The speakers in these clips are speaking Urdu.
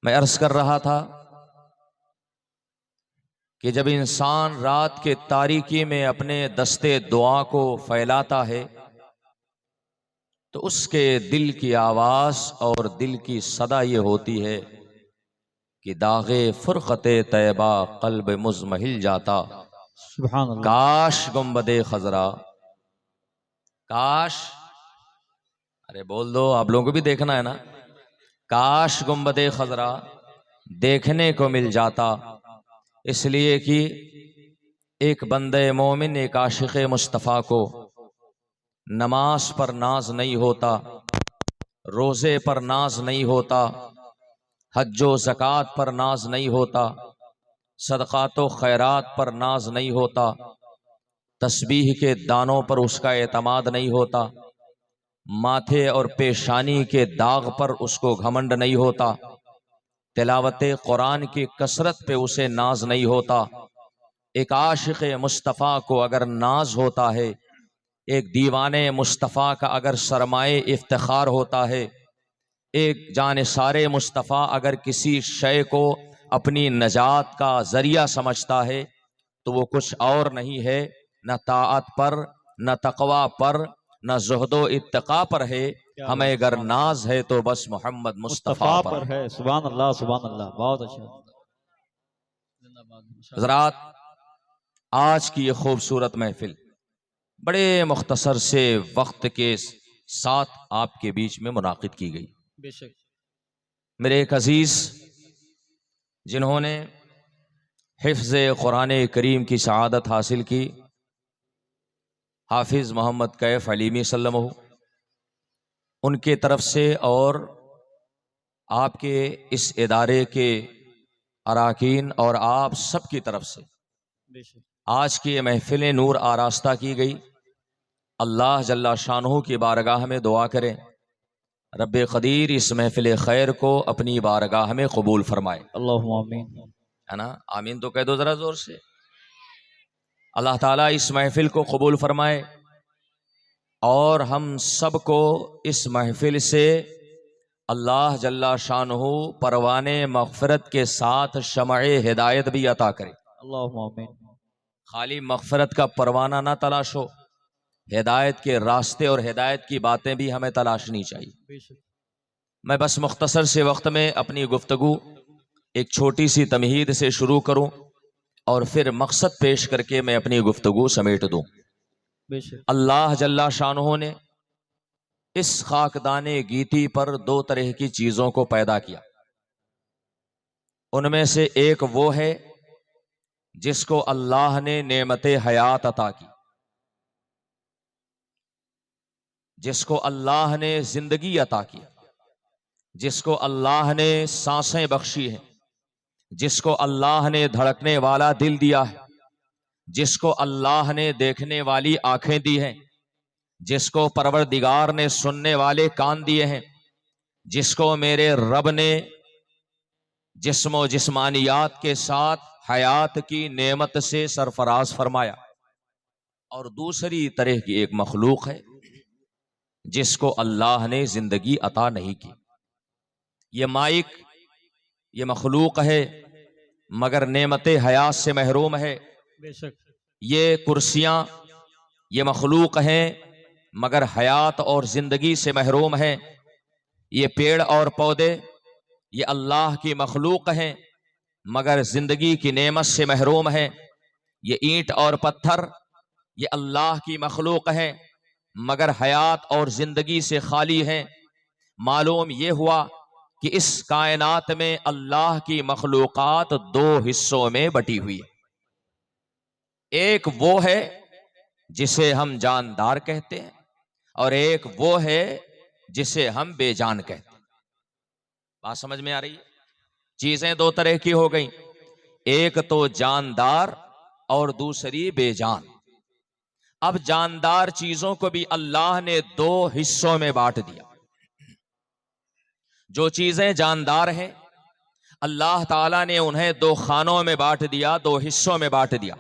میں عرض کر رہا تھا کہ جب انسان رات کے تاریکی میں اپنے دستے دعا کو پھیلاتا ہے تو اس کے دل کی آواز اور دل کی صدا یہ ہوتی ہے کہ داغ فرقت طیبہ قلب مزمحل جاتا، سبحان اللہ۔ کاش گنبد خضرا، کاش، ارے بول دو، آپ لوگوں کو بھی دیکھنا ہے نا، کاش گنبد خضرا دیکھنے کو مل جاتا۔ اس لیے کہ ایک بندے مومن، ایک عاشق مصطفیٰ کو نماز پر ناز نہیں ہوتا، روزے پر ناز نہیں ہوتا، حج و زکوٰۃ پر ناز نہیں ہوتا، صدقات و خیرات پر ناز نہیں ہوتا، تسبیح کے دانوں پر اس کا اعتماد نہیں ہوتا، ماتھے اور پیشانی کے داغ پر اس کو گھمنڈ نہیں ہوتا، تلاوت قرآن کی کثرت پہ اسے ناز نہیں ہوتا۔ ایک عاشق مصطفیٰ کو اگر ناز ہوتا ہے، ایک دیوانے مصطفیٰ کا اگر سرمائے افتخار ہوتا ہے، ایک جانثار مصطفیٰ اگر کسی شے کو اپنی نجات کا ذریعہ سمجھتا ہے تو وہ کچھ اور نہیں ہے، نہ طاعت پر، نہ تقوی پر، نہ زہد و اتقاء پر ہے، ہمیں اگر ناز ہے تو بس محمد مصطفیٰ پر ہے۔ سبحان اللہ، سبحان اللہ، بہت اچھا۔ حضرات، آج کی یہ خوبصورت محفل بڑے مختصر سے وقت کے ساتھ آپ کے بیچ میں منعقد کی گئی۔ بے شک۔ میرے ایک عزیز جنہوں نے حفظ قرآن کریم کی سعادت حاصل کی، حافظ محمد کیف علیمی سلمہ، ان کے طرف سے اور آپ کے اس ادارے کے اراکین اور آپ سب کی طرف سے آج کی یہ محفل نور آراستہ کی گئی۔ اللہ جل شانہ کی بارگاہ میں دعا کریں رب قدیر اس محفل خیر کو اپنی بارگاہ میں قبول فرمائے، اللہم آمین، ہے نا؟ آمین تو کہہ دو ذرا زور سے۔ اللہ تعالیٰ اس محفل کو قبول فرمائے اور ہم سب کو اس محفل سے اللہ جل شانہ پروان مغفرت کے ساتھ شمع ہدایت بھی عطا کرے۔ اللہم آمین۔ خالی مغفرت کا پروانہ نہ تلاش ہو، ہدایت کے راستے اور ہدایت کی باتیں بھی ہمیں تلاشنی چاہیے۔ میں بس مختصر سے وقت میں اپنی گفتگو ایک چھوٹی سی تمہید سے شروع کروں اور پھر مقصد پیش کر کے میں اپنی گفتگو سمیٹ دوں۔ اللہ جل شانہ نے اس خاکدان گیتی پر دو طرح کی چیزوں کو پیدا کیا۔ ان میں سے ایک وہ ہے جس کو اللہ نے نعمت حیات عطا کی، جس کو اللہ نے زندگی عطا کی، جس کو اللہ نے سانسیں بخشی ہیں، جس کو اللہ نے دھڑکنے والا دل دیا ہے، جس کو اللہ نے دیکھنے والی آنکھیں دی ہیں، جس کو پروردگار نے سننے والے کان دیے ہیں، جس کو میرے رب نے جسم و جسمانیات کے ساتھ حیات کی نعمت سے سرفراز فرمایا، اور دوسری طرح کی ایک مخلوق ہے جس کو اللہ نے زندگی عطا نہیں کی۔ یہ مائک، یہ مخلوق ہے مگر نعمت حیات سے محروم ہے۔ یہ کرسیاں، یہ مخلوق ہیں مگر حیات اور زندگی سے محروم ہیں۔ یہ پیڑ اور پودے، یہ اللہ کی مخلوق ہیں مگر زندگی کی نعمت سے محروم ہیں۔ یہ اینٹ اور پتھر، یہ اللہ کی مخلوق ہیں مگر حیات اور زندگی سے خالی ہیں۔ معلوم یہ ہوا کہ اس کائنات میں اللہ کی مخلوقات دو حصوں میں بٹی ہوئی ہے۔ ایک وہ ہے جسے ہم جاندار کہتے ہیں اور ایک وہ ہے جسے ہم بے جان کہتے ہیں۔ بات سمجھ میں آ رہی ہے؟ چیزیں دو طرح کی ہو گئیں، ایک تو جاندار اور دوسری بے جان۔ اب جاندار چیزوں کو بھی اللہ نے دو حصوں میں بانٹ دیا۔ جو چیزیں جاندار ہیں اللہ تعالیٰ نے انہیں دو خانوں میں بانٹ دیا، دو حصوں میں بانٹ دیا۔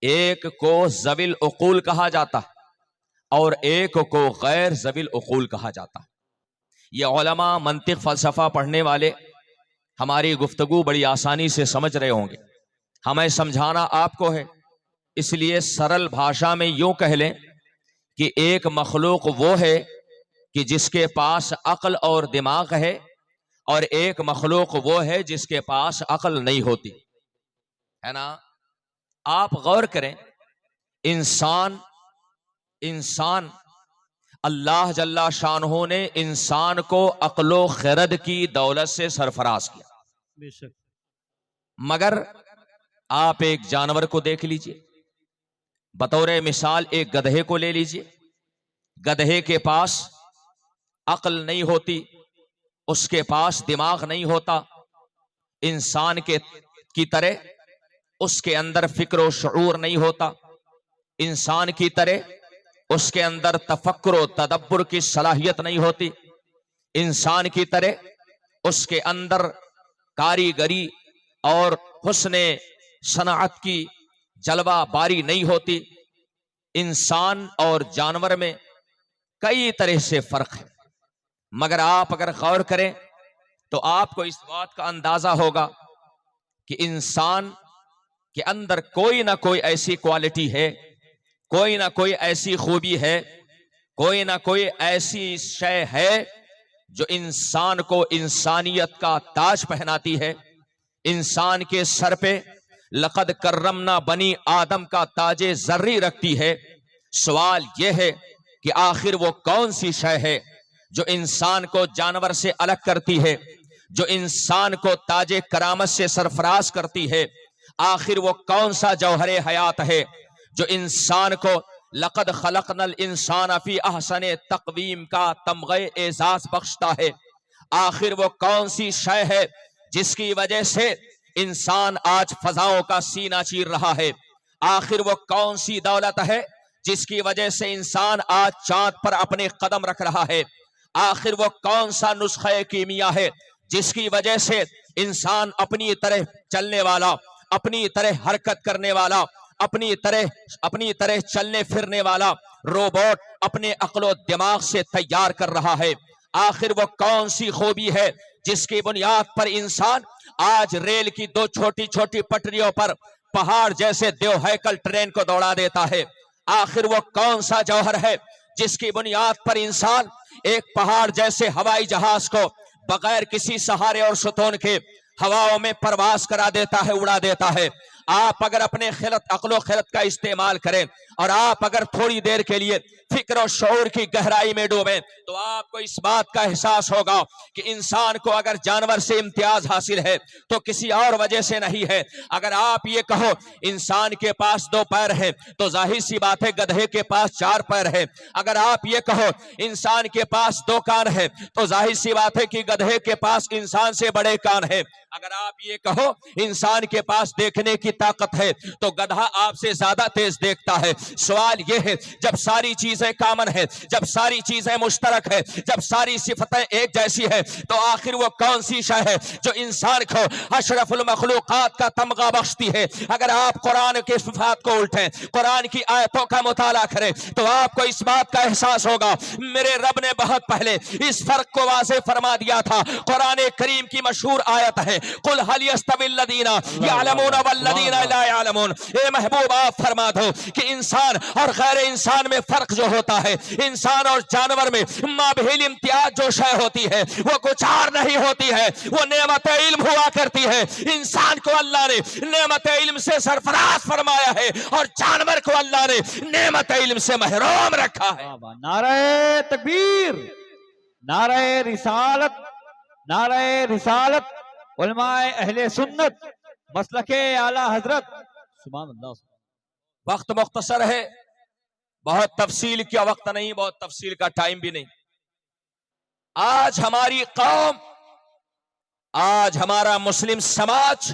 ایک کو ذوی العقول کہا جاتا ہے اور ایک کو غیر ذوی العقول کہا جاتا ہے۔ یہ علماء منطق فلسفہ پڑھنے والے ہماری گفتگو بڑی آسانی سے سمجھ رہے ہوں گے. ہمیں سمجھانا آپ کو ہے، اس لیے سرل بھاشا میں یوں کہہ لیں کہ ایک مخلوق وہ ہے کہ جس کے پاس عقل اور دماغ ہے، اور ایک مخلوق وہ ہے جس کے پاس عقل نہیں ہوتی ہے نا. آپ غور کریں، انسان اللہ جل شانہ نے انسان کو عقل و خرد کی دولت سے سرفراز کیا. بے شک. مگر آپ ایک جانور کو دیکھ لیجئے، بطور مثال ایک گدھے کو لے لیجئے. گدھے کے پاس عقل نہیں ہوتی، اس کے پاس دماغ نہیں ہوتا. انسان کی طرح اس کے اندر فکر و شعور نہیں ہوتا. انسان کی طرح اس کے اندر تفکر و تدبر کی صلاحیت نہیں ہوتی. انسان کی طرح اس کے اندر کاریگری اور حسن صنعت کی جلوہ باری نہیں ہوتی. انسان اور جانور میں کئی طرح سے فرق ہے، مگر آپ اگر غور کریں تو آپ کو اس بات کا اندازہ ہوگا کہ انسان کے اندر کوئی نہ کوئی ایسی کوالٹی ہے، کوئی نہ کوئی ایسی خوبی ہے، کوئی نہ کوئی ایسی شے ہے جو انسان کو انسانیت کا تاج پہناتی ہے. انسان کے سر پہ لقد کرمنا بنی آدم کا تاج زرعی رکھتی ہے. سوال یہ ہے کہ آخر وہ کون سی شے ہے جو انسان کو جانور سے الگ کرتی ہے، جو انسان کو تاج کرامت سے سرفراز کرتی ہے؟ آخر وہ کون سا جوہر حیات ہے جو انسان کو لقد خلقنا الانسان فی احسن تقویم کا تمغہ اعزاز بخشتا ہے؟ آخر وہ کون سی شے ہے جس کی وجہ سے انسان آج فضاؤں کا سینہ چیر رہا ہے؟ آخر وہ کون سی دولت ہے جس کی وجہ سے انسان آج چاند پر اپنے قدم رکھ رہا ہے؟ آخر وہ کون سا نسخہ کیمیا ہے جس کی وجہ سے انسان اپنی طرح چلنے والا، اپنی طرح حرکت کرنے والا، اپنی طرح چلنے پھرنے والا روبوٹ اپنے عقل و دماغ سے تیار کر رہا ہے؟ آخر وہ کون سی خوبی ہے جس کی بنیاد پر انسان آج ریل کی دو چھوٹی چھوٹی پٹریوں پر پہاڑ جیسے دیو ہیکل ٹرین کو دوڑا دیتا ہے؟ آخر وہ کون سا جوہر ہے جس کی بنیاد پر انسان ایک پہاڑ جیسے ہوائی جہاز کو بغیر کسی سہارے اور ستون کے ہواؤں میں پرواز کرا دیتا ہے، اڑا دیتا ہے؟ آپ اگر اپنے عقل و خرد کا استعمال کریں اور آپ اگر تھوڑی دیر کے لیے فکر و شعور کی گہرائی میں ڈوبیں تو آپ کو اس بات کا احساس ہوگا کہ انسان کو اگر جانور سے امتیاز حاصل ہے تو کسی اور وجہ سے نہیں ہے. اگر آپ یہ کہو انسان کے پاس 2 پیر ہیں تو ظاہر سی بات ہے گدھے کے پاس 4 پیر ہے. اگر آپ یہ کہو انسان کے پاس 2 کان ہے تو ظاہر سی بات ہے کہ گدھے کے پاس انسان سے بڑے کان ہے. اگر آپ یہ کہو انسان کے پاس دیکھنے کی طاقت ہے تو گدھا آپ سے زیادہ تیز دیکھتا ہے. سوال یہ ہے جب ساری چیزیں کامن ہے، جب ساری چیزیں مشترک ہے، جب ساری صفتیں ایک جیسی ہے تو آخر وہ کون سی شے ہے جو انسان کو اشرف المخلوقات کا تمغہ بخشتی ہے؟ اگر آپ قرآن کے صفات کو الٹیں، قرآن کی آیتوں کا مطالعہ کریں تو آپ کو اس بات کا احساس ہوگا میرے رب نے بہت پہلے اس فرق کو واضح فرما دیا تھا. قرآن کریم کی مشہور آیت ہے قل هل يستوي الذين يعلمون والذين لا يعلمون. اے محبوب آپ فرما دو کہ انسان اور غیر انسان میں فرق جو ہوتا ہے، انسان اور جانور میں مابہل امتیاز جو شے ہوتی ہے وہ کچھ اور نہیں ہوتی ہے، وہ نعمت علم ہوا کرتی ہے. انسان کو اللہ نے نعمت علم سے سرفراز فرمایا ہے اور جانور کو اللہ نے نعمت علم سے محروم رکھا ہے. نعرہ تکبیر، نعرہ رسالت، نعرہ رسالت، علماء اہل سنت، مسلک اعلی حضرت. سبحان اللہ. وقت مختصر ہے، بہت تفصیل کا وقت نہیں، بہت تفصیل کا ٹائم بھی نہیں. آج ہماری قوم، آج ہمارا مسلم سماج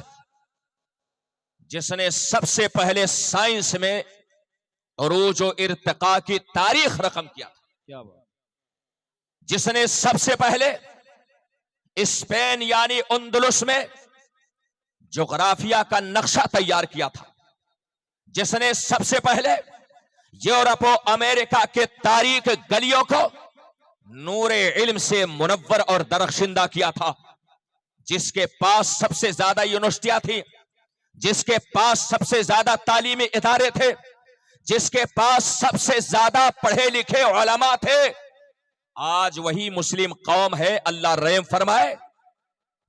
جس نے سب سے پہلے سائنس میں عروج و ارتقاء کی تاریخ رقم کیا تھا، کیا بات، جس نے سب سے پہلے اسپین یعنی اندلس میں جغرافیہ کا نقشہ تیار کیا تھا، جس نے سب سے پہلے یورپ و امریکہ کے تاریخ گلیوں کو نور علم سے منور اور درخشندہ کیا تھا، جس کے پاس سب سے زیادہ یونیورسٹیاں تھیں، جس کے پاس سب سے زیادہ تعلیمی ادارے تھے، جس کے پاس سب سے زیادہ پڑھے لکھے علماء تھے، آج وہی مسلم قوم ہے، اللہ رحم فرمائے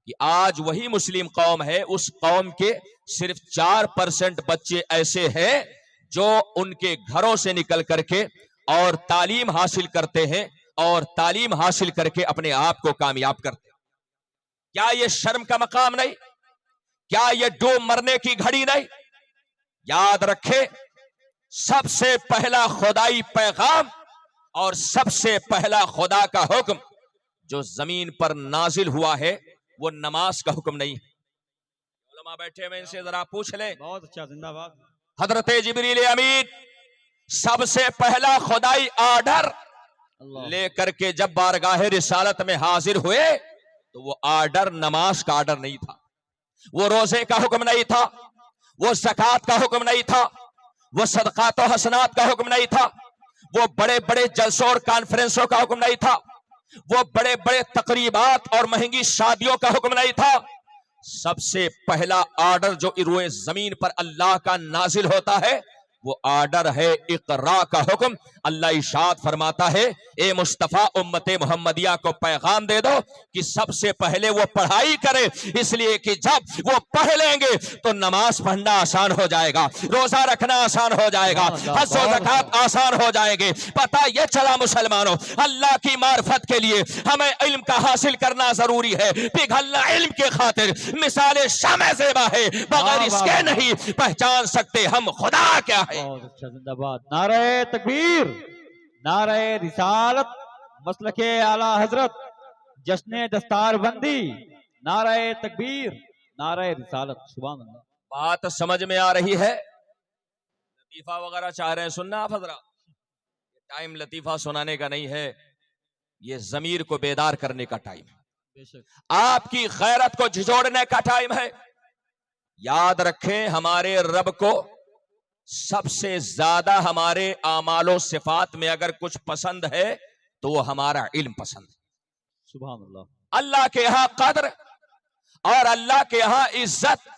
کہ آج وہی مسلم قوم ہے، اس قوم کے صرف 4% بچے ایسے ہیں جو ان کے گھروں سے نکل کر کے اور تعلیم حاصل کرتے ہیں اور تعلیم حاصل کر کے اپنے آپ کو کامیاب کرتے ہیں۔ کیا یہ شرم کا مقام نہیں؟ کیا یہ ڈوب مرنے کی گھڑی نہیں؟ یاد رکھے، سب سے پہلا خدائی پیغام اور سب سے پہلا خدا کا حکم جو زمین پر نازل ہوا ہے وہ نماز کا حکم نہیں ہے۔ علماء بیٹھے ہوئے ان سے ذرا پوچھ لیں، بہت اچھا، زندہ باد۔ حضرت جبریل امین سب سے پہلا خدائی آرڈر لے کر کے جب بارگاہ رسالت میں حاضر ہوئے تو وہ آرڈر نماز کا آرڈر نہیں تھا، وہ روزے کا حکم نہیں تھا، وہ زکوٰۃ کا حکم نہیں تھا، وہ صدقات و حسنات کا حکم نہیں تھا، وہ بڑے بڑے جلسوں اور کانفرنسوں کا حکم نہیں تھا، وہ بڑے بڑے تقریبات اور مہنگی شادیوں کا حکم نہیں تھا۔ سب سے پہلا آرڈر جو روئے زمین پر اللہ کا نازل ہوتا ہے وہ آرڈر ہے اقرا کا حکم۔ اللہ ارشاد فرماتا ہے، اے مصطفیٰ امت محمدیہ کو پیغام دے دو کہ سب سے پہلے وہ پڑھائی کرے، اس لیے کہ جب وہ پڑھ لیں گے تو نماز پڑھنا آسان ہو جائے گا، روزہ رکھنا آسان ہو جائے گا، حج و زکوٰۃ آسان ہو جائیں گے۔ پتہ یہ چلا مسلمانوں، اللہ کی معرفت کے لیے ہمیں علم کا حاصل کرنا ضروری ہے۔ پگھلنا علم کے خاطر مثال شمع زیبا ہے، بغیر اس کے نہیں پہچان سکتے ہم خدا کیا ہے۔ بہت اچھا، زندہ باد۔ نعرہ تکبیر، نعرہ رسالت، مسلک اعلی حضرت، جشن دستار بندی، نعرہ تکبیر، نعرہ رسالت، سبحان اللہ۔ بات سمجھ میں آ رہی ہے؟ لطیفہ وغیرہ چاہ رہے ہیں سننا آپ حضرات؟ ٹائم لطیفہ سنانے کا نہیں ہے، یہ ضمیر کو بیدار کرنے کا ٹائم ہے، بے شک۔ آپ کی غیرت کو جھجوڑنے کا ٹائم ہے۔ یاد رکھیں، ہمارے رب کو سب سے زیادہ ہمارے اعمال و صفات میں اگر کچھ پسند ہے تو وہ ہمارا علم پسند ہے۔ سبحان اللہ۔ اللہ کے ہاں قدر اور اللہ کے ہاں عزت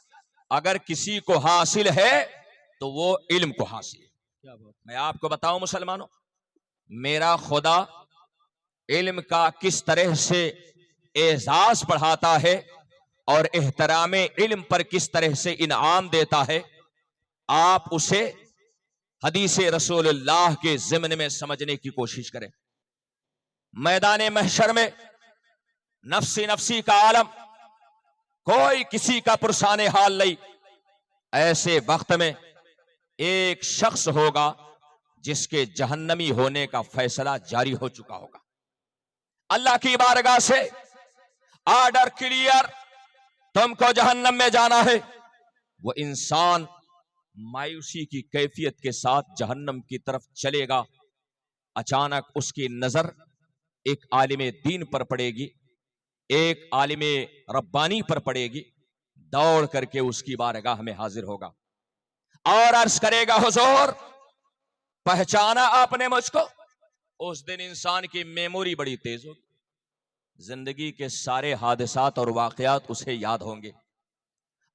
اگر کسی کو حاصل ہے تو وہ علم کو حاصل ہے۔ کیا بات۔ میں آپ کو بتاؤں مسلمانوں، میرا خدا علم کا کس طرح سے اعزاز بڑھاتا ہے اور احترام علم پر کس طرح سے انعام دیتا ہے، آپ اسے حدیث رسول اللہ کے ضمن میں سمجھنے کی کوشش کریں۔ میدان محشر میں نفسی نفسی کا عالم، کوئی کسی کا پرسان حال نہیں، ایسے وقت میں ایک شخص ہوگا جس کے جہنمی ہونے کا فیصلہ جاری ہو چکا ہوگا۔ اللہ کی بارگاہ سے آرڈر کلیئر، تم کو جہنم میں جانا ہے۔ وہ انسان مایوسی کی کیفیت کے ساتھ جہنم کی طرف چلے گا۔ اچانک اس کی نظر ایک عالم دین پر پڑے گی، ایک عالم ربانی پر پڑے گی، دوڑ کر کے اس کی بارگاہ میں حاضر ہوگا اور عرض کرے گا، حضور پہچانا آپ نے مجھ کو؟ اس دن انسان کی میموری بڑی تیز ہوگی، زندگی کے سارے حادثات اور واقعات اسے یاد ہوں گے۔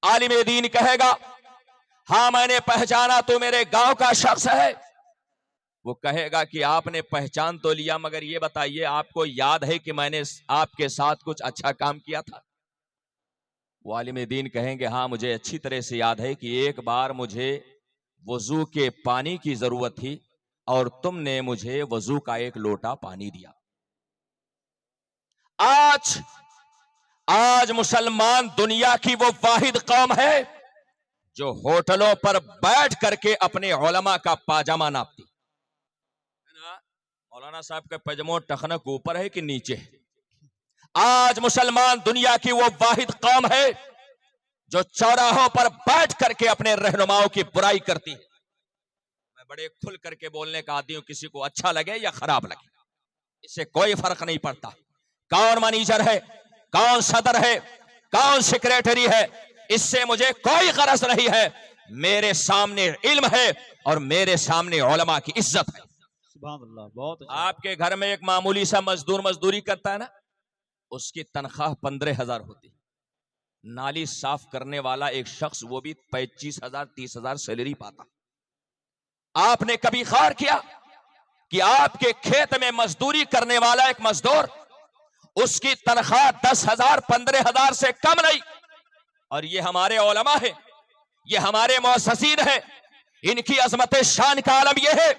عالم دین کہے گا، ہاں میں نے پہچانا، تو میرے گاؤں کا شخص ہے۔ وہ کہے گا کہ آپ نے پہچان تو لیا، مگر یہ بتائیے آپ کو یاد ہے کہ میں نے آپ کے ساتھ کچھ اچھا کام کیا تھا؟ وہ عالم دین کہیں گے، ہاں مجھے اچھی طرح سے یاد ہے کہ ایک بار مجھے وضو کے پانی کی ضرورت تھی اور تم نے مجھے وضو کا ایک لوٹا پانی دیا۔ آج مسلمان دنیا کی وہ واحد قوم ہے جو ہوٹلوں پر بیٹھ کر کے اپنے علماء کا پاجامہ ناپتی۔ مولانا صاحب کا پاجامہ ٹخنک اوپر ہے کہ نیچے ہے؟ آج مسلمان دنیا کی وہ واحد قوم ہے جو چوراہوں پر بیٹھ کر کے اپنے رہنماؤں کی برائی کرتی ہے۔ میں بڑے کھل کر کے بولنے کا عادی ہوں، کسی کو اچھا لگے یا خراب لگے اس سے کوئی فرق نہیں پڑتا۔ کون منیجر ہے، کون صدر ہے، کون سیکریٹری ہے، اس سے مجھے کوئی غرض نہیں ہے۔ میرے سامنے علم ہے اور میرے سامنے علماء کی عزت ہے۔ سبحان اللہ، بہت اچھا۔ آپ کے گھر میں ایک معمولی سا مزدور مزدوری کرتا ہے نا، اس کی تنخواہ 15,000 ہوتی ہے، نالی صاف کرنے والا ایک شخص وہ بھی 25,000 30,000 سیلری پاتا. آپ نے کبھی غور کیا کہ آپ کے کھیت میں مزدوری کرنے والا ایک مزدور اس کی تنخواہ 10,000 15,000 سے کم نہیں؟ اور یہ ہمارے علماء ہیں, یہ ہمارے مؤسسین ہیں, ان کی عظمت شان کا عالم یہ ہے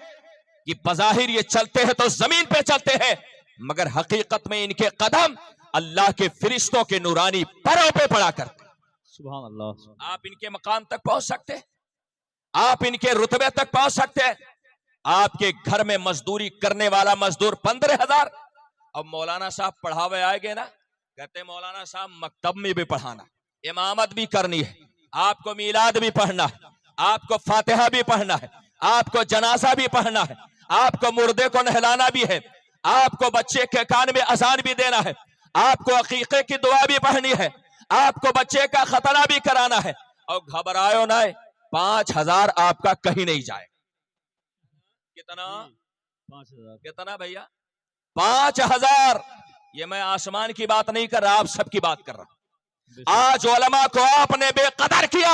کہ بظاہر یہ چلتے ہیں تو زمین پہ چلتے ہیں, مگر حقیقت میں ان کے قدم اللہ کے فرشتوں کے نورانی پروں پہ پڑا کرتے. سبحان اللہ. آپ ان کے مقام تک پہنچ سکتے ہیں, آپ ان کے رتبے تک پہنچ سکتے ہیں. آپ کے گھر میں مزدوری کرنے والا مزدور 15,000. اب مولانا صاحب پڑھاوے آئے گے نا, کہتے مولانا صاحب مکتب میں بھی پڑھانا, امامت بھی کرنی ہے, آپ کو میلاد بھی پڑھنا ہے, آپ کو فاتحہ بھی پڑھنا ہے, آپ کو جنازہ بھی پڑھنا ہے, آپ کو مردے کو نہلانا بھی ہے, آپ کو بچے کے کان میں اذان بھی دینا ہے, آپ کو عقیقے کی دعا بھی پڑھنی ہے, آپ کو بچے کا ختنہ بھی کرانا ہے. اور گھبرائیو نہ, 5,000 آپ کا کہیں نہیں جائے. کتنا 5,000. کتنا بھیا؟ 5,000. یہ میں آسمان کی بات نہیں کر رہا, آپ سب کی بات کر رہا ہوں. آج علماء کو آپ نے بے قدر کیا,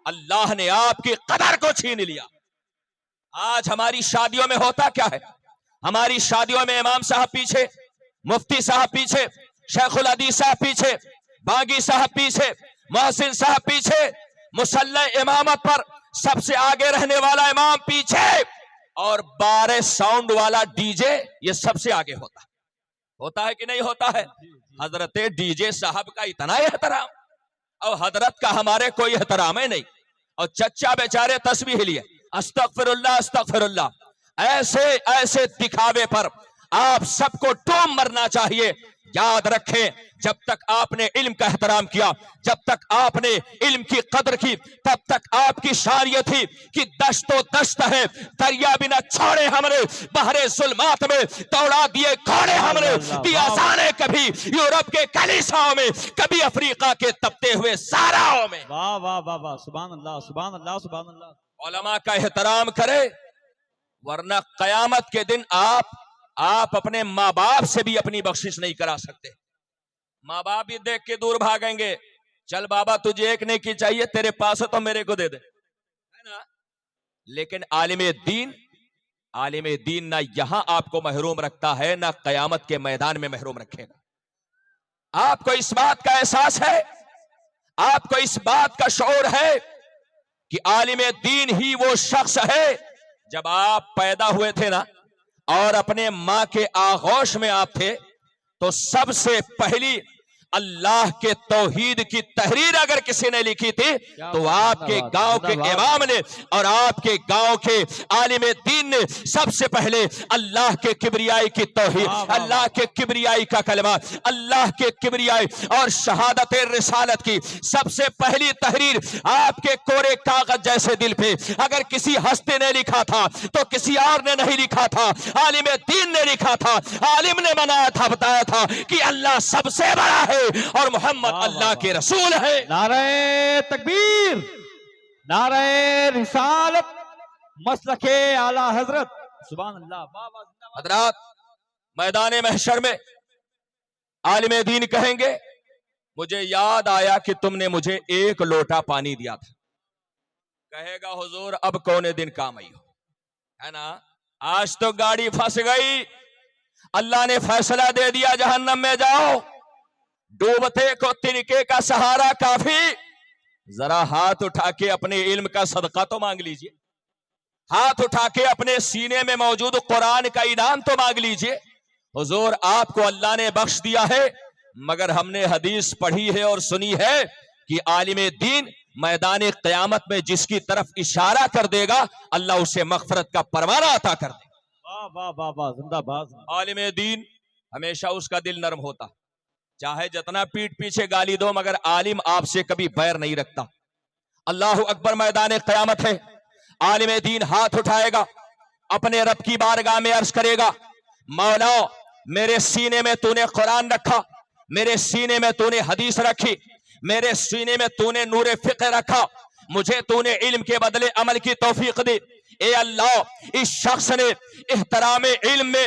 اللہ نے آپ کی قدر کو چھین لیا. آج ہماری شادیوں میں ہوتا کیا ہے؟ ہماری شادیوں میں امام صاحب پیچھے, مفتی صاحب پیچھے, شیخ الحدیث صاحب پیچھے, باغی صاحب پیچھے, محسن صاحب پیچھے, مصلی امامت پر سب سے آگے رہنے والا امام پیچھے, اور 12 ساؤنڈ والا ڈی جے یہ سب سے آگے ہوتا ہے کہ نہیں ہوتا ہے؟ حضرت ڈی جے صاحب کا اتنا احترام, اور حضرت کا ہمارے کوئی احترام ہے نہیں. اور چچا بیچارے تسبیح لیے استغفر اللہ استغفر اللہ. ایسے دکھاوے پر آپ سب کو ڈوب مرنا چاہیے. یاد رکھیں, جب تک آپ نے علم کا احترام کیا, جب تک آپ نے علم کی قدر کی, تب تک آپ کی شان یہ تھی کہ دشت و دشت ہے, دریا بھی نہ چھوڑے ہم نے, بحر ظلمات میں دوڑا دیے کھوڑے ہم نے, دیا سانے کبھی یورپ کے کلیساؤں میں, کبھی افریقہ کے تپتے ہوئے صحراؤں میں. واہ واہ واہ واہ, سبحان اللہ سبحان اللہ سبحان اللہ. علماء کا احترام کرے, ورنہ قیامت کے دن آپ اپنے ماں باپ سے بھی اپنی بخشش نہیں کرا سکتے. ماں باپ بھی دیکھ کے دور بھاگیں گے, چل بابا تجھے ایک نیکی چاہیے, تیرے پاس ہے تو میرے کو دے دے, ہے نا. لیکن عالم دین نہ یہاں آپ کو محروم رکھتا ہے, نہ قیامت کے میدان میں محروم رکھے گا. آپ کو اس بات کا احساس ہے, آپ کو اس بات کا شعور ہے کہ عالم دین ہی وہ شخص ہے. جب آپ پیدا ہوئے تھے نا, اور اپنے ماں کے آغوش میں آپ تھے, تو سب سے پہلی اللہ کے توحید کی تحریر اگر کسی نے لکھی تھی تو آپ کے گاؤں کے امام نے, اور آپ کے گاؤں کے عالم دین نے سب سے پہلے اللہ کے کبریائی کی توحید, اللہ کے کبریائی کا کلمہ, اللہ کے کبریائی اور شہادت رسالت کی سب سے پہلی تحریر آپ کے کورے کاغذ جیسے دل پہ اگر کسی ہستی نے لکھا تھا تو کسی اور نے نہیں لکھا تھا, عالم دین نے لکھا تھا. عالم نے بنایا تھا, بتایا تھا کہ اللہ سب سے بڑا ہے اور محمد اللہ کے رسول ہے. نعرہ تکبیر, نعرہ رسالت, مسلک اعلی حضرت. سبحان اللہ. حضرات, میدان محشر میں عالم دین کہیں گے, مجھے یاد آیا کہ تم نے مجھے 1 لوٹا پانی دیا تھا. کہے گا حضور اب کونے دن کام آئی ہو, ہے نا. آج تو گاڑی پھنس گئی, اللہ نے فیصلہ دے دیا جہنم میں جاؤ, ڈوبتے کو تنکے کا سہارا کافی. ذرا ہاتھ اٹھا کے اپنے علم کا صدقہ تو مانگ لیجئے, ہاتھ اٹھا کے اپنے سینے میں موجود قرآن کا انعام تو مانگ لیجئے. حضور آپ کو اللہ نے بخش دیا ہے, مگر ہم نے حدیث پڑھی ہے اور سنی ہے کہ عالم دین میدان قیامت میں جس کی طرف اشارہ کر دے گا اللہ اسے مغفرت کا پروانہ عطا کر دے. واہ واہ واہ واہ, زندہ باد. عالم دین ہمیشہ اس کا دل نرم ہوتا, چاہے جتنا پیٹ پیچھے گالی دو, مگر عالم آپ سے کبھی بیر نہیں رکھتا. اللہ اکبر. میدان قیامت ہے, عالم دین ہاتھ اٹھائے گا, اپنے رب کی بارگاہ میں عرض کرے گا, مولا میرے سینے میں تو نے قرآن رکھا, میرے سینے میں تو نے حدیث رکھی, میرے سینے میں تو نے نور فقہ رکھا, مجھے تو نے علم کے بدلے عمل کی توفیق دی. اے اللہ, اس شخص نے احترام علم میں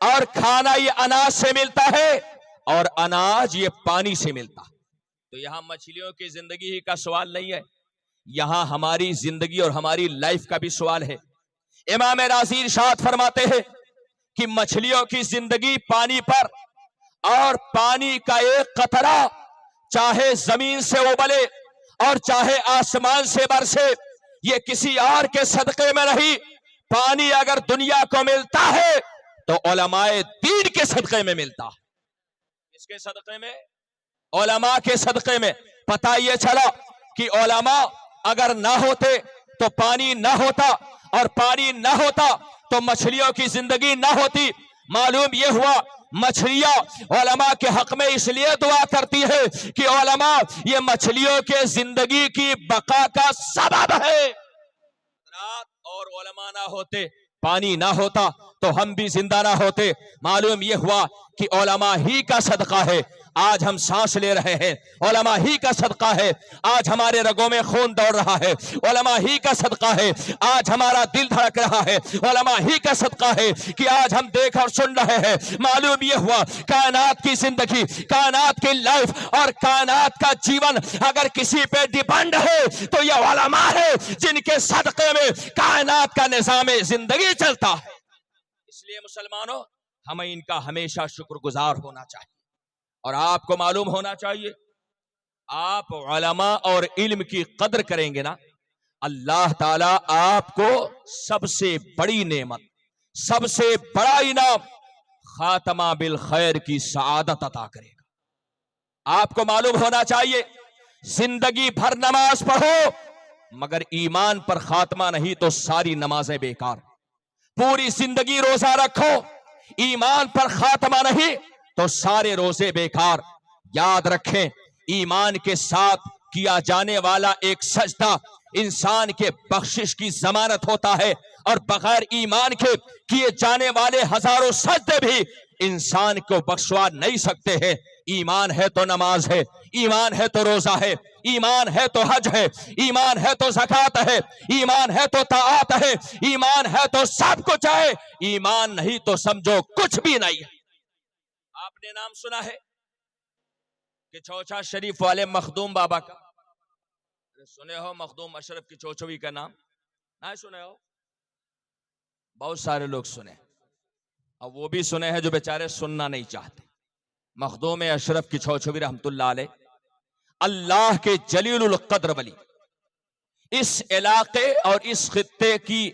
اور کھانا یہ اناج سے ملتا ہے اور اناج یہ پانی سے ملتا ہے. تو یہاں مچھلیوں کی زندگی ہی کا سوال نہیں ہے، یہاں ہماری زندگی اور ہماری لائف کا بھی سوال ہے. امام رازی ارشاد فرماتے ہیں کہ مچھلیوں کی زندگی پانی پر، اور پانی کا ایک قطرہ چاہے زمین سے ابلے اور چاہے آسمان سے برسے، یہ کسی اور کے صدقے میں نہیں. پانی اگر دنیا کو ملتا ہے تو علماء دین کے صدقے میں ملتا ہے. اس کے صدقے میں، علماء کے صدقے میں. پتہ یہ چلا کہ علماء اگر نہ ہوتے تو پانی نہ ہوتا، اور پانی نہ ہوتا تو مچھلیوں کی زندگی نہ ہوتی. معلوم یہ ہوا مچھلیاں علماء کے حق میں اس لیے دعا کرتی ہے کہ علماء یہ مچھلیوں کے زندگی کی بقا کا سبب ہے. اور علماء نہ ہوتے، پانی نہ ہوتا تو ہم بھی زندہ نہ ہوتے. معلوم یہ ہوا کہ علماء ہی کا صدقہ ہے آج ہم سانس لے رہے ہیں، علماء ہی کا صدقہ ہے آج ہمارے رگوں میں خون دوڑ رہا ہے، علماء ہی کا صدقہ ہے آج ہمارا دل دھڑک رہا ہے، علماء ہی کا صدقہ ہے کہ آج ہم دیکھ اور سن رہے ہیں. معلوم یہ ہوا کائنات کی زندگی، کائنات کی لائف اور کائنات کا جیون اگر کسی پہ ڈیپینڈ ہے تو یہ علماء ہے جن کے صدقے میں کائنات کا نظام زندگی چلتا ہے. اس لیے مسلمانوں ہمیں ان کا ہمیشہ شکر گزار ہونا چاہیے. اور آپ کو معلوم ہونا چاہیے، آپ علماء اور علم کی قدر کریں گے نا، اللہ تعالیٰ آپ کو سب سے بڑی نعمت، سب سے بڑا انعام خاتمہ بالخیر کی سعادت عطا کرے گا. آپ کو معلوم ہونا چاہیے زندگی بھر نماز پڑھو مگر ایمان پر خاتمہ نہیں تو ساری نمازیں بیکار. پوری زندگی روزہ رکھو ایمان پر خاتمہ نہیں تو سارے روزے بیکار. یاد رکھیں ایمان کے ساتھ کیا جانے والا ایک سجدہ انسان کے بخشش کی ضمانت ہوتا ہے، اور بغیر ایمان کے کیے جانے والے ہزاروں سجدے بھی انسان کو بخشوا نہیں سکتے ہیں. ایمان ہے تو نماز ہے، ایمان ہے تو روزہ ہے، ایمان ہے تو حج ہے، ایمان ہے تو زکوٰۃ ہے، ایمان ہے تو طاعت ہے، ایمان ہے تو سب کچھ ہے، ایمان نہیں تو سمجھو کچھ بھی نہیں ہے. آپ نے نام سنا ہے کہ چوچا شریف والے مخدوم بابا کا؟ سنے ہو مخدوم اشرف کی چوچوی کا نام؟ نہ سنے ہو؟ بہت سارے لوگ سنے، اور وہ بھی سنے ہیں جو بیچارے سننا نہیں چاہتے. مخدوم اشرف کی چوچوی رحمت اللہ علیہ اللہ کے جلیل القدر ولی، اس علاقے اور اس خطے کی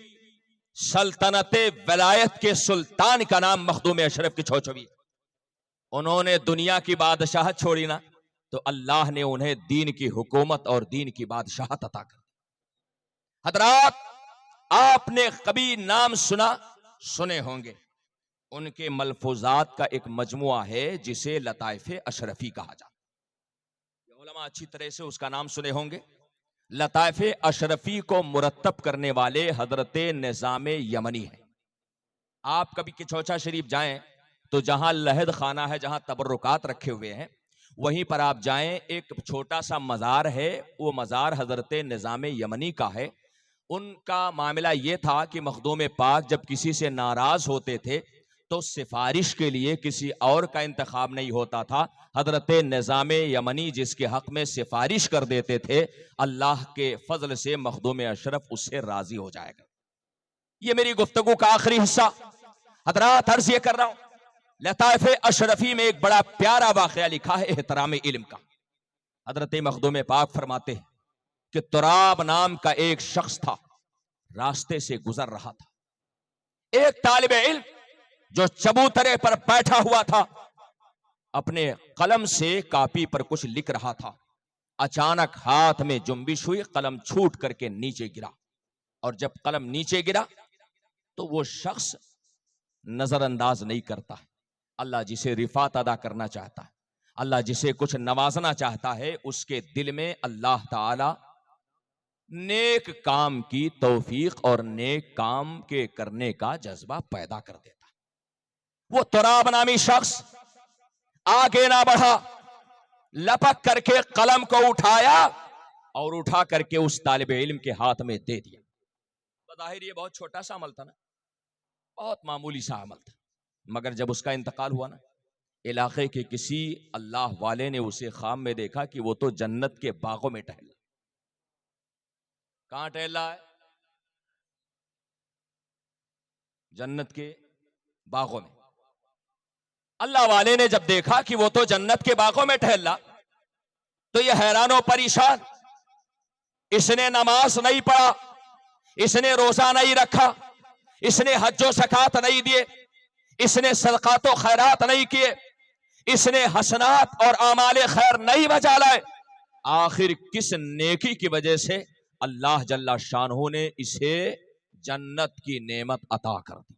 سلطنت ولایت کے سلطان کا نام مخدوم اشرف کی چوچوی. انہوں نے دنیا کی بادشاہت چھوڑی نا تو اللہ نے انہیں دین کی حکومت اور دین کی بادشاہت عطا کر. حضرات آپ نے کبھی نام سنے ہوں گے، ان کے ملفوظات کا ایک مجموعہ ہے جسے لطائف اشرفی کہا جاتا ہے. علماء اچھی طرح سے اس کا نام سنے ہوں گے. لطائف اشرفی کو مرتب کرنے والے حضرت نظام یمنی ہیں. آپ کبھی کچوچا شریف جائیں تو جہاں لحد خانہ ہے، جہاں تبرکات رکھے ہوئے ہیں، وہیں پر آپ جائیں ایک چھوٹا سا مزار ہے، وہ مزار حضرت نظام یمنی کا ہے. ان کا معاملہ یہ تھا کہ مخدوم پاک جب کسی سے ناراض ہوتے تھے تو سفارش کے لیے کسی اور کا انتخاب نہیں ہوتا تھا، حضرت نظام یمنی جس کے حق میں سفارش کر دیتے تھے، اللہ کے فضل سے مخدوم اشرف اس سے راضی ہو جائے گا. یہ میری گفتگو کا آخری حصہ. حضرات عرض یہ کر رہا ہوں لطائف اشرفی میں ایک بڑا پیارا واقعہ لکھا ہے احترام علم کا. حضرت مخدوم پاک فرماتے ہیں کہ تراب نام کا ایک شخص تھا، راستے سے گزر رہا تھا. ایک طالب علم جو چبوترے پر بیٹھا ہوا تھا اپنے قلم سے کاپی پر کچھ لکھ رہا تھا. اچانک ہاتھ میں جنبش ہوئی، قلم چھوٹ کر کے نیچے گرا، اور جب قلم نیچے گرا تو وہ شخص نظر انداز نہیں کرتا ہے. اللہ جسے رفعت ادا کرنا چاہتا ہے، اللہ جسے کچھ نوازنا چاہتا ہے، اس کے دل میں اللہ تعالی نیک کام کی توفیق اور نیک کام کے کرنے کا جذبہ پیدا کر دیتا ہے. وہ تراب نامی شخص آگے نہ بڑھا، لپک کر کے قلم کو اٹھایا اور اٹھا کر کے اس طالب علم کے ہاتھ میں دے دیا. بظاہر یہ بہت چھوٹا سا عمل تھا نا، بہت معمولی سا عمل تھا، مگر جب اس کا انتقال ہوا نا، علاقے کے کسی اللہ والے نے اسے خواب میں دیکھا کہ وہ تو جنت کے باغوں میں ٹہل رہا۔ کہاں ٹہل رہا ہے؟ جنت کے باغوں میں۔ اللہ والے نے جب دیکھا کہ وہ تو جنت کے باغوں میں ٹہل رہا تو یہ حیران و پریشان، اس نے نماز نہیں پڑھا، اس نے روزہ نہیں رکھا، اس نے حج و زکات نہیں دیے، اس نے صدقات و خیرات نہیں کیے، اس نے حسنات اور اعمال خیر نہیں بجا لائے، آخر کس نیکی کی وجہ سے اللہ جل شانہ نے اسے جنت کی نعمت عطا کر دی؟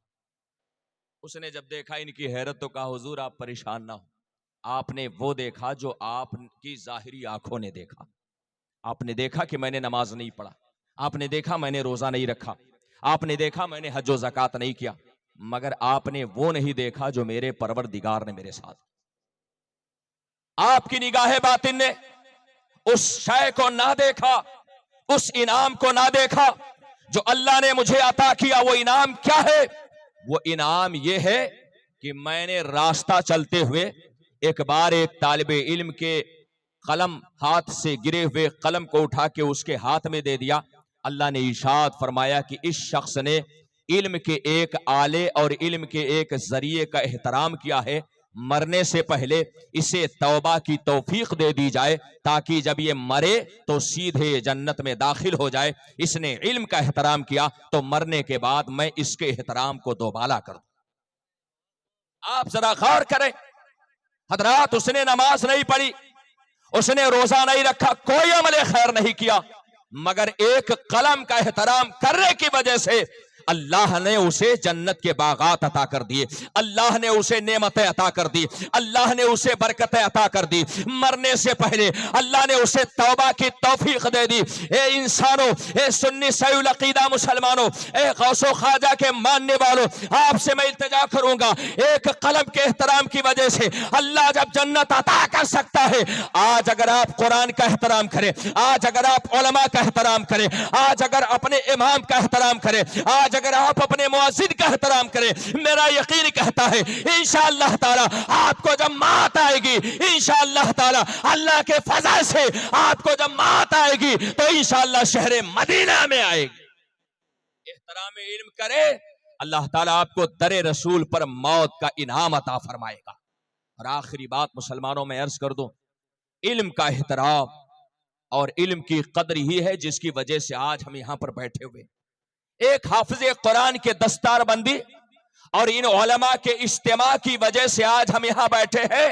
اس نے جب دیکھا ان کی حیرت تو کہا حضور آپ پریشان نہ ہو، آپ نے وہ دیکھا جو آپ کی ظاہری آنکھوں نے دیکھا۔ آپ نے دیکھا کہ میں نے نماز نہیں پڑھا، آپ نے دیکھا میں نے روزہ نہیں رکھا، آپ نے دیکھا میں نے حج و زکات نہیں کیا، مگر آپ نے وہ نہیں دیکھا جو میرے پروردگار نے میرے ساتھ۔ آپ کی نگاہ باطن نے اس شے کو نہ دیکھا، اس انعام کو نہ دیکھا جو اللہ نے مجھے عطا کیا۔ وہ انعام کیا ہے؟ وہ انعام یہ ہے کہ میں نے راستہ چلتے ہوئے ایک بار ایک طالب علم کے قلم ہاتھ سے گرے ہوئے قلم کو اٹھا کے اس کے ہاتھ میں دے دیا۔ اللہ نے ارشاد فرمایا کہ اس شخص نے علم کے ایک آلے اور علم کے ایک ذریعے کا احترام کیا ہے، مرنے سے پہلے اسے توبہ کی توفیق دے دی جائے تاکہ جب یہ مرے تو سیدھے جنت میں داخل ہو جائے۔ اس نے علم کا احترام کیا تو مرنے کے بعد میں اس کے احترام کو دوبالا کر دوں۔ آپ ذرا غور کریں حضرات، اس نے نماز نہیں پڑھی، اس نے روزہ نہیں رکھا، کوئی عمل خیر نہیں کیا، مگر ایک قلم کا احترام کرنے کی وجہ سے اللہ نے اسے جنت کے باغات عطا کر دیے، اللہ نے اسے نعمتیں عطا کر دی، اللہ نے اسے برکتیں عطا کر دی۔ مرنے سے پہلے اللہ نے اسے توبہ کی توفیق دے دی۔ اے انسانوں، اے سنی صحیح العقیدہ مسلمانوں، اے غوث و خواجہ کے ماننے والوں، آپ سے میں التجا کروں گا، ایک قلم کے احترام کی وجہ سے اللہ جب جنت عطا کر سکتا ہے، آج اگر آپ قرآن کا احترام کریں، آج اگر آپ علماء کا احترام کریں، آج اگر اپنے امام کا احترام کریں، آج اگر آپ اپنے مؤذن کا احترام کریں، میرا یقین کہتا ہے انشاءاللہ تعالی آپ کو جب موت آئے گی، انشاءاللہ تعالی اللہ کے فضل سے آپ کو جب موت آئے گی تو انشاءاللہ شہر مدینہ میں آئے گی۔ احترام علم کرے، اللہ تعالی آپ کو در رسول پر موت کا انعام عطا فرمائے گا۔ اور آخری بات مسلمانوں میں عرض کر دوں، علم کا احترام اور علم کی قدر ہی ہے جس کی وجہ سے آج ہم یہاں پر بیٹھے ہوئے، ایک حافظ قرآن کے دستار بندی اور ان علماء کے اجتماع کی وجہ سے آج ہم یہاں بیٹھے ہیں۔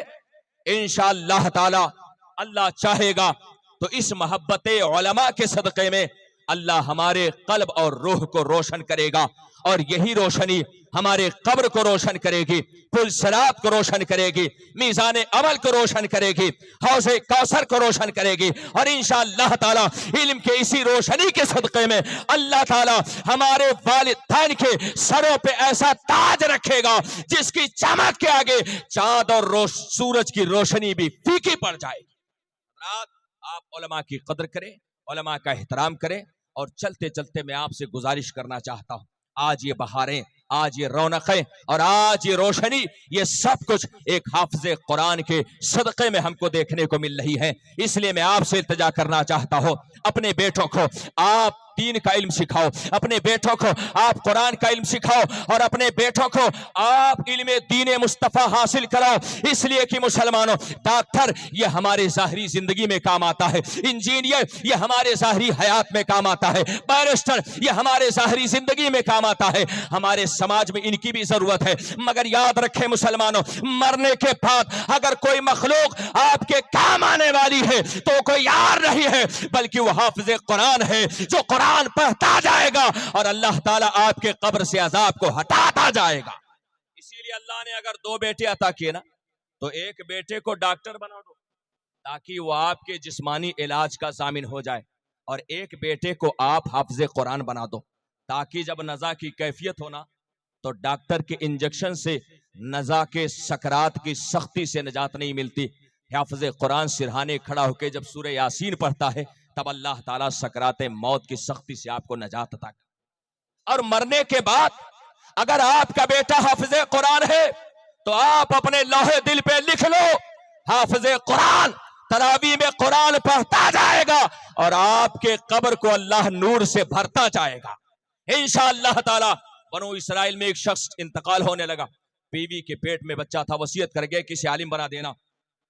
انشاءاللہ تعالی اللہ چاہے گا تو اس محبت علماء کے صدقے میں اللہ ہمارے قلب اور روح کو روشن کرے گا، اور یہی روشنی ہمارے قبر کو روشن کرے گی، پل صراط کو روشن کرے گی، میزان عمل کو روشن کرے گی، حوض کوثر کو روشن کرے گی، اور انشاءاللہ تعالی علم کے اسی روشنی کے صدقے میں اللہ تعالی ہمارے والدین کے سروں پہ ایسا تاج رکھے گا جس کی چمک کے آگے چاند اور سورج کی روشنی بھی پھیکی پڑ جائے گی۔ آپ علماء کی قدر کریں، علماء کا احترام کریں، اور چلتے چلتے میں آپ سے گزارش کرنا چاہتا ہوں، آج یہ بہاریں، آج یہ رونقیں اور آج یہ روشنی، یہ سب کچھ ایک حافظ قرآن کے صدقے میں ہم کو دیکھنے کو مل رہی ہے۔ اس لیے میں آپ سے التجا کرنا چاہتا ہوں، اپنے بیٹوں کو آپ دین کا علم سکھاؤ، اپنے بیٹوں کو آپ قرآن کا علم سکھاؤ، اور اپنے بیٹوں کو آپ علم دین مصطفیٰ حاصل کراؤ۔ اس لیے کہ مسلمانوں، ڈاکٹر یہ ہمارے ظاہری زندگی میں کام آتا ہے، انجینئر یہ ہمارے ظاہری حیات میں کام آتا ہے، بیرسٹر یہ ہمارے ظاہری زندگی میں کام آتا ہے، ہمارے سماج میں ان کی بھی ضرورت ہے، مگر یاد رکھیں مسلمانوں، مرنے کے بعد اگر کوئی مخلوق آپ کے کام آنے والی ہے تو کوئی یار نہیں ہے، بلکہ وہ حافظ قرآن ہے جو قرآن پڑھتا جائے گا اور اللہ تعالیٰ آپ کے قبر سے عذاب کو ہٹاتا جائے گا۔ اسی لیے اللہ نے اگر 2 بیٹے عطا کیے نا تو ایک بیٹے کو ڈاکٹر بنا دو تاکہ وہ آپ کے جسمانی علاج کا ضامن ہو جائے، اور ایک بیٹے کو آپ حافظ قرآن بنا دو تاکہ جب نزا کی کیفیت ہونا تو ڈاکٹر کے انجیکشن سے نزا کے سکرات کی سختی سے نجات نہیں ملتی۔ حافظ قرآن سرہانے کھڑا ہو کے جب سورہ یاسین پڑھتا ہے تب اللہ تعالیٰ سکرات موت کی سختی سے آپ کو نجات عطا کرتا ہے۔ اور مرنے کے بعد اگر آپ کا بیٹا حافظ قرآن ہے تو آپ اپنے لوہے دل پہ لکھ لو، حافظ قرآن تراویح میں قرآن پڑھتا جائے گا اور آپ کے قبر کو اللہ نور سے بھرتا جائے گا انشاءاللہ تعالی۔ بنو اسرائیل میں ایک شخص انتقال ہونے لگا، بیوی کے پیٹ میں بچہ تھا، وصیت کر گئے کسی عالم بنا دینا۔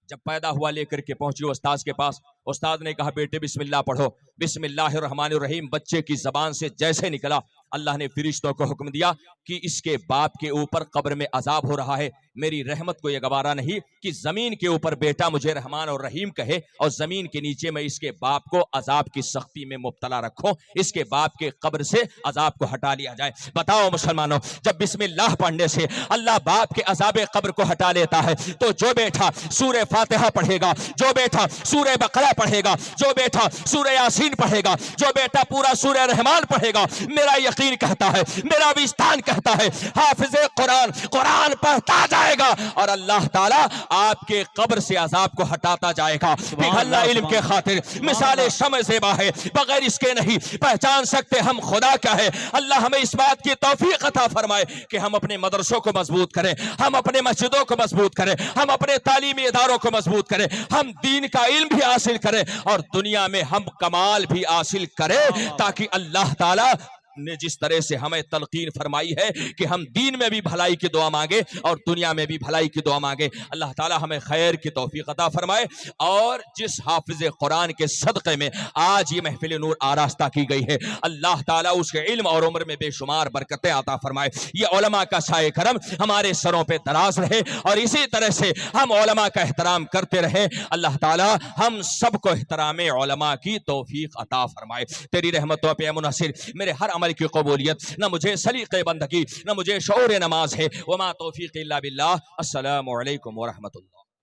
جب پیدا ہوا لے کر کے پہنچی استاد کے پاس، استاد نے کہا بیٹے بسم اللہ پڑھو، بسم اللہ الرحمن الرحیم بچے کی زبان سے جیسے نکلا، اللہ نے فرشتوں کو حکم دیا کہ اس کے باپ کے اوپر قبر میں عذاب ہو رہا ہے، میری رحمت کو یہ گوارا نہیں کہ زمین کے اوپر بیٹا مجھے رحمان اور رحیم کہے اور زمین کے نیچے میں اس کے باپ کو عذاب کی سختی میں مبتلا رکھوں، اس کے باپ کے قبر سے عذاب کو ہٹا لیا جائے۔ بتاؤ مسلمانوں، جب بسم اللہ پڑھنے سے اللہ باپ کے عذاب قبر کو ہٹا لیتا ہے تو جو بیٹا سورہ فاتحہ پڑھے گا، جو بیٹا سورہ بقرہ پڑھے گا، جو بیٹا سورہ یاسین پڑھے گا، جو بیٹا پورا سورہ رحمان پڑھے گا، میرا یقین کہتا ہے، میرا وجدان کہتا ہے، حافظ قرآن قرآن پڑھتا جائے گا اور اللہ تعالیٰ آپ کے قبر سے عذاب کو ہٹاتا جائے گا۔ پگھلنا علم کے خاطر مثال شمع زیبا ہے، بغیر اس کے نہیں پہچان سکتے ہم خدا کیا ہے۔ اللہ ہمیں اس بات کی توفیق عطا فرمائے کہ ہم اپنے مدرسوں کو مضبوط کریں، ہم اپنے مسجدوں کو مضبوط کریں، ہم اپنے تعلیمی اداروں کو مضبوط کریں، ہم دین کا علم بھی حاصل کریں اور دنیا میں ہم کمال بھی حاصل کریں، تاکہ اللہ تعالیٰ نے جس طرح سے ہمیں تلقین فرمائی ہے کہ ہم دین میں بھی بھلائی کی دعا مانگے اور دنیا میں بھی بھلائی کی دعا مانگے، اللہ تعالی ہمیں خیر کی توفیق عطا فرمائے۔ اور جس حافظ قرآن کے صدقے میں آج یہ محفل نور آراستہ کی گئی ہے، اللہ تعالیٰ اس کے علم اور عمر میں بے شمار برکتیں عطا فرمائے۔ یہ علماء کا سائے کرم ہمارے سروں پہ دراز رہے اور اسی طرح سے ہم علماء کا احترام کرتے رہے۔ اللہ تعالیٰ ہم سب کو احترام علماء کی توفیق عطا فرمائے۔ تیری رحمتوں پہ منحصر میرے ہر عمل کی قبولیت، نہ مجھے سلیقے بندگی، نہ مجھے شعور نماز ہے، وما توفیق الا باللہ۔ السلام علیکم ورحمۃ اللہ۔